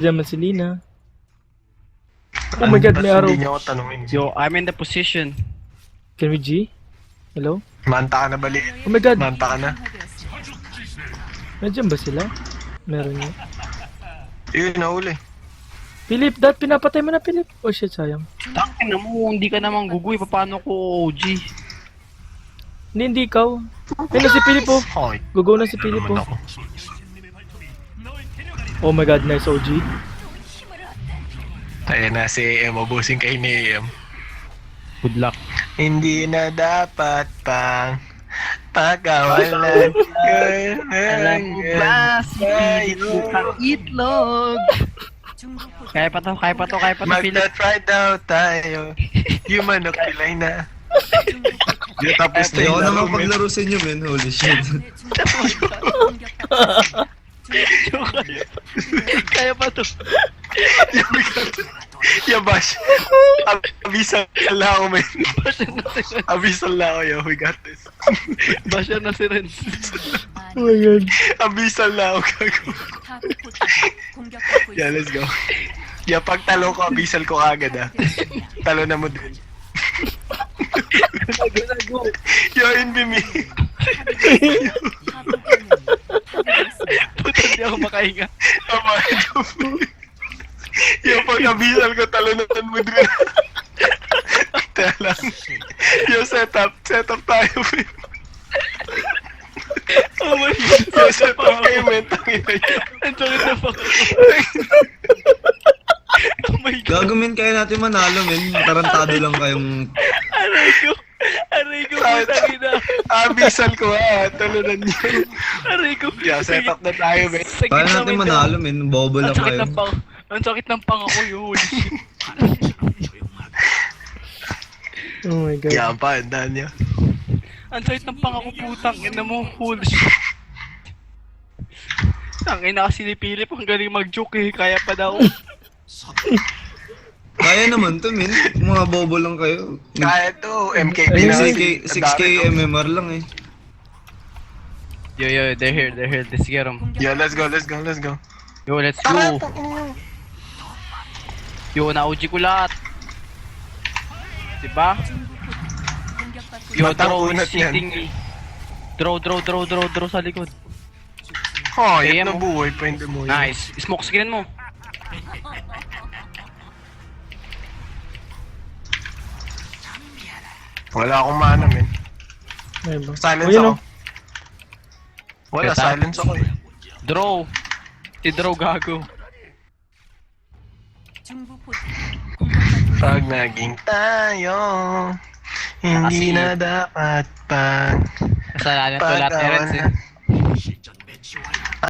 Diyan si Lina. Oh my god, may araw. Hindi niya ako tanungin. Yo, I'm in the position. Can we G? Hello? Manta ka na balik. Oh my god! Manta ka na. Nandiyan ba sila? Meron niya. Yun, nahuli. Philip, pinapatay mo na Philip. Oh shit, sayang. Takin na mo, hindi ka naman gugoy. Paano ko OG? Hindi ikaw. Ayun na si Philip oh. Hoy. Gugo na si Philip Naman oh. ako. Oh my god, nice OG. Ayan na si AM, ubusin kay ni AM. Good luck. Hindi na dapat pang pagkawalan ko. Alam mo ba, si Philip mukhang itlog. Kaya pa to, Philip. Magta-try daw tayo. Yung manok pilay na. Yung tapos na Ayoko yung na laro, men. mapaglaro sa inyo, men. Holy shit. Kaya pa to. Yeah, Bash. Abisal lang ako, men. Abisal lang ako, yo. We got this. Basya na si Renz. Oh my god. Abisal lang ako, gago. Yeah, let's go. Yeah, pag talo ko, abisal ko agad, ah. Talo na mo din. Yo, envy me. Puta, hindi ako makahinga. Tama, yo, pag abisal ko, talo na mo din. Teka lang. Yo, set up tayo, men. Oh my god. Yo, set up kayo, men. Tangina nyo. Ang sakit na fuck. Oh my god. Gagawin kaya natin manalo, men. Tarantado lang kayong... Aray ko, putang ina. Abisal ko, talunan nyo. Aray ko. Yeah, set up na tayo, men. Kaya natin manalo, men. Bobo Ang lang sakit kayo. ng pang. Ang sakit ng pang ako, yun. Oh my god. Yeah, pa, andahan nyo. Ang sakit ng pang ako, putang ina mo. Holy shit. Ang ina kasi ni Philip, ang galing mag-joke eh. Kaya pa daw. Kaya naman to, men. Mga bobo lang kayo. Kaya to, MKB na. 6K MMR lang eh. Yo, they're here. Let's get them. Yeah, let's go. Yo, let's go. Yo, na-OG ko lahat. Diba? Yo, Batang throw is unat yan. shitting me. Draw sa likod. Oh, AM yan na mo. buhay pa hindi mo. Nice. Smoke screen mo. Wala akong mana, men. Ayun ba? Silence Oh, yun, ako. oh. Wala, Kaya silence ako eh. Draw. Si Draw gago. Pag naging tayo, hindi Kasi- na dapat pag Kasalanan to lahat ni Renz eh.